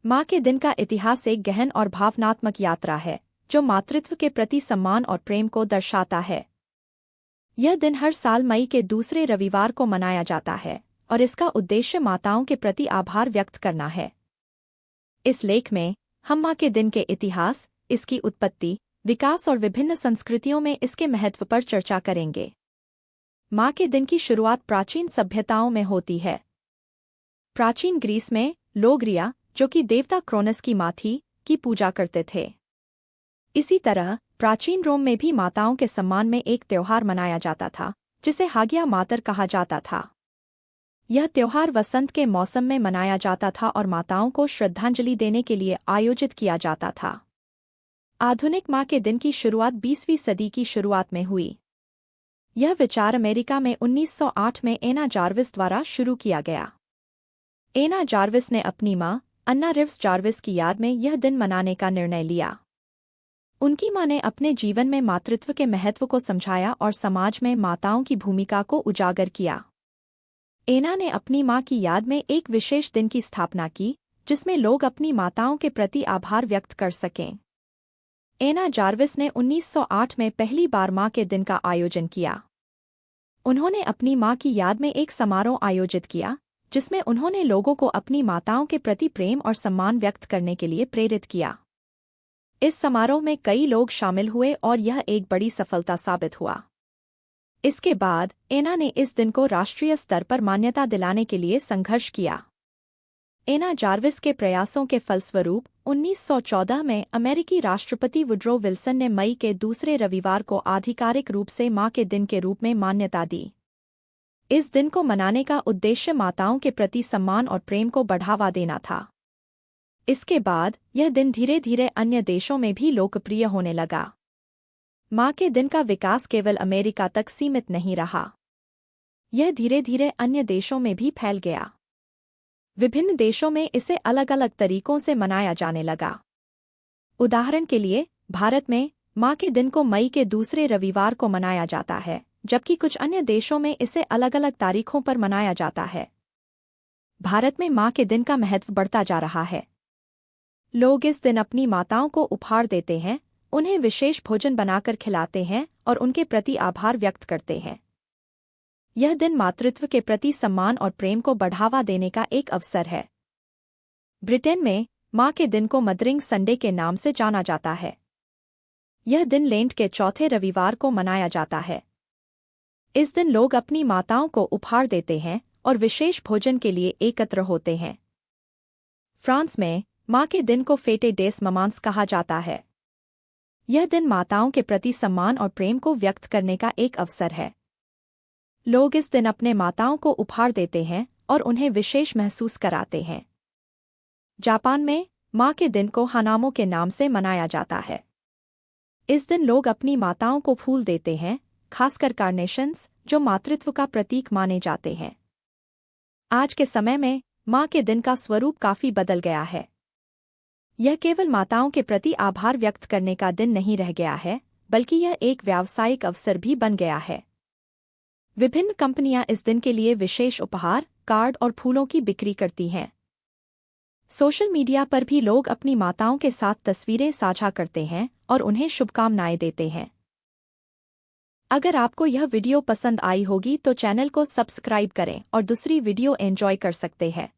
माँ के दिन का इतिहास एक गहन और भावनात्मक यात्रा है जो मातृत्व के प्रति सम्मान और प्रेम को दर्शाता है। यह दिन हर साल मई के दूसरे रविवार को मनाया जाता है और इसका उद्देश्य माताओं के प्रति आभार व्यक्त करना है। इस लेख में हम माँ के दिन के इतिहास, इसकी उत्पत्ति, विकास और विभिन्न संस्कृतियों में इसके महत्व पर चर्चा करेंगे। माँ के दिन की शुरुआत प्राचीन सभ्यताओं में होती है। प्राचीन ग्रीस में लोग रिया, जो कि देवता क्रोनस की माँ थी, की पूजा करते थे। इसी तरह प्राचीन रोम में भी माताओं के सम्मान में एक त्योहार मनाया जाता था जिसे हागिया मातर कहा जाता था। यह त्योहार वसंत के मौसम में मनाया जाता था और माताओं को श्रद्धांजलि देने के लिए आयोजित किया जाता था। आधुनिक माँ के दिन की शुरुआत 20वीं सदी की शुरुआत में हुई। यह विचार अमेरिका में 1908 में एना जार्विस द्वारा शुरू किया गया। एना जार्विस ने अपनी माँ अन्ना रिव्स जार्विस की याद में यह दिन मनाने का निर्णय लिया। उनकी माँ ने अपने जीवन में मातृत्व के महत्व को समझाया और समाज में माताओं की भूमिका को उजागर किया। एना ने अपनी माँ की याद में एक विशेष दिन की स्थापना की जिसमें लोग अपनी माताओं के प्रति आभार व्यक्त कर सकें। एना जार्विस ने 1908 में पहली बार माँ के दिन का आयोजन किया। उन्होंने अपनी माँ की याद में एक समारोह आयोजित किया जिसमें उन्होंने लोगों को अपनी माताओं के प्रति प्रेम और सम्मान व्यक्त करने के लिए प्रेरित किया। इस समारोह में कई लोग शामिल हुए और यह एक बड़ी सफलता साबित हुआ। इसके बाद एना ने इस दिन को राष्ट्रीय स्तर पर मान्यता दिलाने के लिए संघर्ष किया। एना जार्विस के प्रयासों के फलस्वरूप 1914 में अमेरिकी राष्ट्रपति वुड्रो विल्सन ने मई के दूसरे रविवार को आधिकारिक रूप से माँ के दिन के रूप में मान्यता दी। इस दिन को मनाने का उद्देश्य माताओं के प्रति सम्मान और प्रेम को बढ़ावा देना था। इसके बाद यह दिन धीरे धीरे अन्य देशों में भी लोकप्रिय होने लगा। माँ के दिन का विकास केवल अमेरिका तक सीमित नहीं रहा। यह धीरे धीरे अन्य देशों में भी फैल गया। विभिन्न देशों में इसे अलग अलग तरीकों से मनाया जाने लगा। उदाहरण के लिए भारत में माँ के दिन को मई के दूसरे रविवार को मनाया जाता है, जबकि कुछ अन्य देशों में इसे अलग अलग तारीखों पर मनाया जाता है। भारत में माँ के दिन का महत्व बढ़ता जा रहा है। लोग इस दिन अपनी माताओं को उपहार देते हैं, उन्हें विशेष भोजन बनाकर खिलाते हैं और उनके प्रति आभार व्यक्त करते हैं। यह दिन मातृत्व के प्रति सम्मान और प्रेम को बढ़ावा देने का एक अवसर है। ब्रिटेन में माँ के दिन को मदरिंग संडे के नाम से जाना जाता है। यह दिन लेंट के चौथे रविवार को मनाया जाता है। इस दिन लोग अपनी माताओं को उपहार देते हैं और विशेष भोजन के लिए एकत्र होते हैं। फ्रांस में माँ के दिन को फेटे डेस ममांस कहा जाता है। यह दिन माताओं के प्रति सम्मान और प्रेम को व्यक्त करने का एक अवसर है। लोग इस दिन अपने माताओं को उपहार देते हैं और उन्हें विशेष महसूस कराते हैं। जापान में माँ के दिन को हानामो के नाम से मनाया जाता है। इस दिन लोग अपनी माताओं को फूल देते हैं, खासकर कार्नेशंस, जो मातृत्व का प्रतीक माने जाते हैं। आज के समय में माँ के दिन का स्वरूप काफी बदल गया है। यह केवल माताओं के प्रति आभार व्यक्त करने का दिन नहीं रह गया है, बल्कि यह एक व्यावसायिक अवसर भी बन गया है। विभिन्न कंपनियां इस दिन के लिए विशेष उपहार, कार्ड और फूलों की बिक्री करती हैं। सोशल मीडिया पर भी लोग अपनी माताओं के साथ तस्वीरें साझा करते हैं और उन्हें शुभकामनाएं देते हैं। अगर आपको यह वीडियो पसंद आई होगी तो चैनल को सब्सक्राइब करें और दूसरी वीडियो एंजॉय कर सकते हैं।